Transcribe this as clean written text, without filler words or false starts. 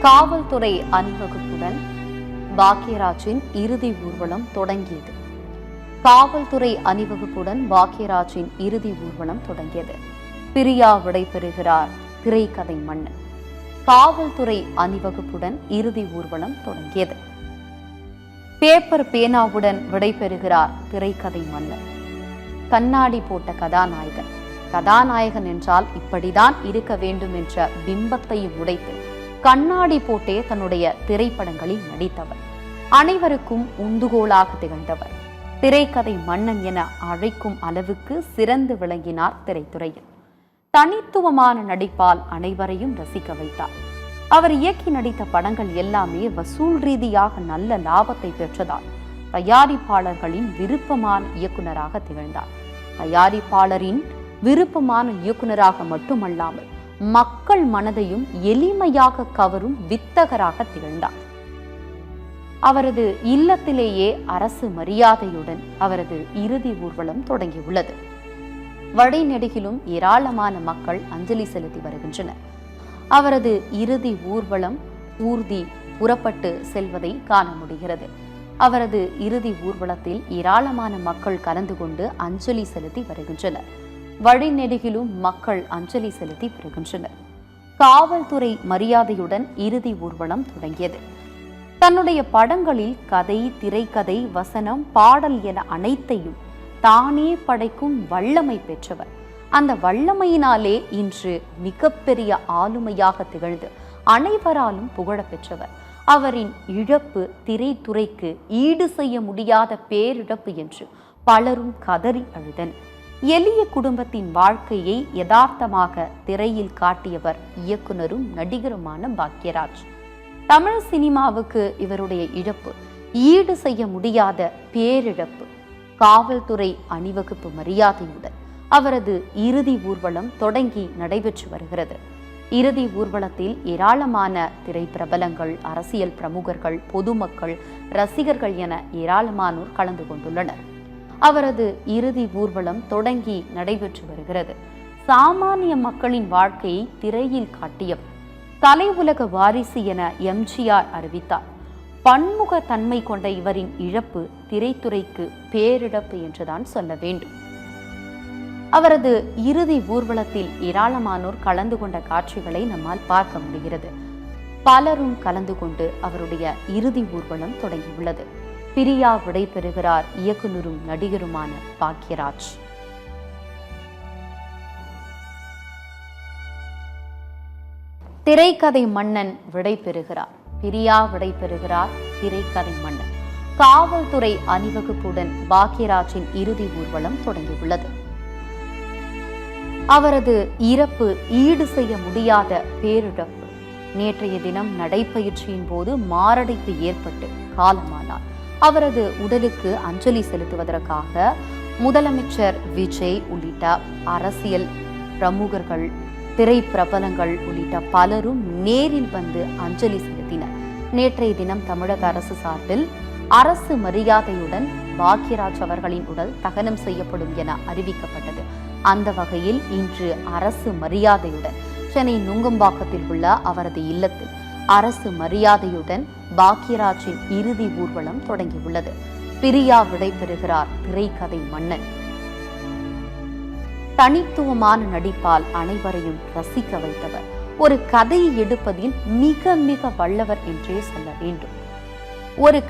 காவல்துறை அணிவகுப்புடன் பாக்யராஜின் இறுதி ஊர்வலம் தொடங்கியது. காவல்துறை அணிவகுப்புடன் பாக்யராஜின் இறுதி ஊர்வலம் தொடங்கியது. பிரியா விடைபெறுகிறார் திரைக்கதை மன்னன். காவல்துறை அணிவகுப்புடன் இறுதி ஊர்வலம் தொடங்கியது. பேப்பர் பேனாவுடன் விடைபெறுகிறார் திரைக்கதை மன்னன். கண்ணாடி போட்ட கதாநாயகன். கதாநாயகன் என்றால் இப்படிதான் இருக்க வேண்டும் என்ற பிம்பத்தை உடைத்து கண்ணாடி போட்டே தன்னுடைய திரைப்படங்களில் நடித்தவர். அனைவருக்கும் உந்துகோலாக திகழ்ந்தவர். திரைக்கதை மன்னன் என அழைக்கும் அளவுக்கு சிறந்து விளங்கினார் திரைத்துறையில். தனித்துவமான நடிப்பால் அனைவரையும் ரசிக்க வைத்தார். அவர் இயக்கி நடித்த படங்கள் எல்லாமே வசூல் ரீதியாக நல்ல லாபத்தை பெற்றதால் தயாரிப்பாளர்களின் விருப்பமான இயக்குனராக திகழ்ந்தார். தயாரிப்பாளரின் விருப்பமான இயக்குனராக மட்டுமல்லாமல் மக்கள் மனதையும் எளிமையாக கவரும் வித்தகராக திகழ்ந்தார். அவரது இல்லத்திலேயே அரசு மரியாதையுடன் அவரது இறுதி ஊர்வலம் தொடங்கியுள்ளது. வழிநெடுகிலும் ஏராளமான மக்கள் அஞ்சலி செலுத்தி வருகின்றனர். அவரது இறுதி ஊர்வலம் ஊர்தி புறப்பட்டு செல்வதை காண முடிகிறது. அவரது இறுதி ஊர்வலத்தில் ஏராளமான மக்கள் கலந்து கொண்டு அஞ்சலி செலுத்தி வருகின்றனர். வழிநெடுகிலும் மக்கள் அஞ்சலி செலுத்தி வருகின்றனர். காவல்துறை மரியாதையுடன் இறுதி ஊர்வலம் தொடங்கியது. தன்னுடைய படங்களில் கதை, திரைக்கதை, வசனம், பாடல் என அனைத்தையும் தானே படைக்கும் வல்லமை பெற்றவர். அந்த வல்லமையினாலே இன்று மிகப்பெரிய ஆளுமையாக திகழ்ந்து அனைவராலும் புகழ பெற்றவர். அவரின் இழப்பு திரைத்துறைக்கு ஈடு செய்ய முடியாத பேரிழப்பு என்று பலரும் கதறி அழுதனர். எளிய குடும்பத்தின் வாழ்க்கையை யதார்த்தமாக திரையில் காட்டியவர் இயக்குனரும் நடிகருமான பாக்யராஜ். தமிழ் சினிமாவுக்கு இவருடைய இழப்பு ஈடு செய்ய முடியாத பேரிழப்பு. காவல்துறை அணிவகுப்பு மரியாதையுடன் அவரது இறுதி ஊர்வலம் தொடங்கி நடைபெற்று வருகிறது. இறுதி ஊர்வலத்தில் ஏராளமான திரைப்பிரபலங்கள், அரசியல் பிரமுகர்கள், பொதுமக்கள், ரசிகர்கள் என ஏராளமானோர் கலந்து கொண்டுள்ளனர். அவரது இறுதி ஊர்வலம் தொடங்கி நடைபெற்று வருகிறது. சாமானிய மக்களின் வாழ்க்கையை திரையில் காட்டியவர். கலை உலக வாரிசு என எம்ஜிஆர் அறிவித்தார். பன்முக தன்மை கொண்ட இவரின் இழப்பு திரைத்துறைக்கு பேரிழப்பு என்றுதான் சொல்ல வேண்டும். அவரது இறுதி ஊர்வலத்தில் ஏராளமானோர் கலந்து கொண்ட காட்சிகளை நம்மால் பார்க்க முடிகிறது. பலரும் கலந்து கொண்டு அவருடைய இறுதி ஊர்வலம் தொடங்கியுள்ளது. பிரியா விடைபெறுகிறார் இயக்குனரும் நடிகருமான பாக்யராஜ். திரைக்கதை மன்னன் விடைபெறுகிறார். பிரியா விடைபெறுகிறார் திரைக்கதை மன்னன். காவல்துறை அணிவகுப்புடன் பாக்யராஜின் இறுதி ஊர்வலம் தொடங்கியுள்ளது. அவரது இறப்பு ஈடு செய்ய முடியாத பேரிழப்பு. நேற்றைய தினம் நடைப்பயிற்சியின் போது மாரடைப்பு ஏற்பட்டு காலமானார். அவரது உடலுக்கு அஞ்சலி செலுத்துவதற்காக முதலமைச்சர் விஜய் உள்ளிட்ட அரசியல் பிரமுகர்கள், திரைப்பிரபலங்கள் உள்ளிட்ட பலரும் நேரில் வந்து அஞ்சலி செலுத்தினர். நேற்றைய தினம் தமிழக அரசு சார்பில் அரசு மரியாதையுடன் பாக்யராஜ் அவர்களின் உடல் தகனம் செய்யப்படும் என அறிவிக்கப்பட்டது. அந்த வகையில் இன்று அரசு மரியாதையுடன் சென்னை நுங்கம்பாக்கத்தில் உள்ள அவரது இல்லத்தில் அரசு மரியாதையுடன் பாக்யராஜின் இறுதி ஊர்வலம் தொடங்கியுள்ளது. பிரியா விடைபெறுகிறார் திரைக்கதை மன்னன். தனித்துவமான நடிப்பால் அனைவரையும் ரசிக்க வைத்தவர். ஒரு கதையை எடுப்பதில் மிக மிக வல்லவர் என்றே சொல்ல வேண்டும். ஒரு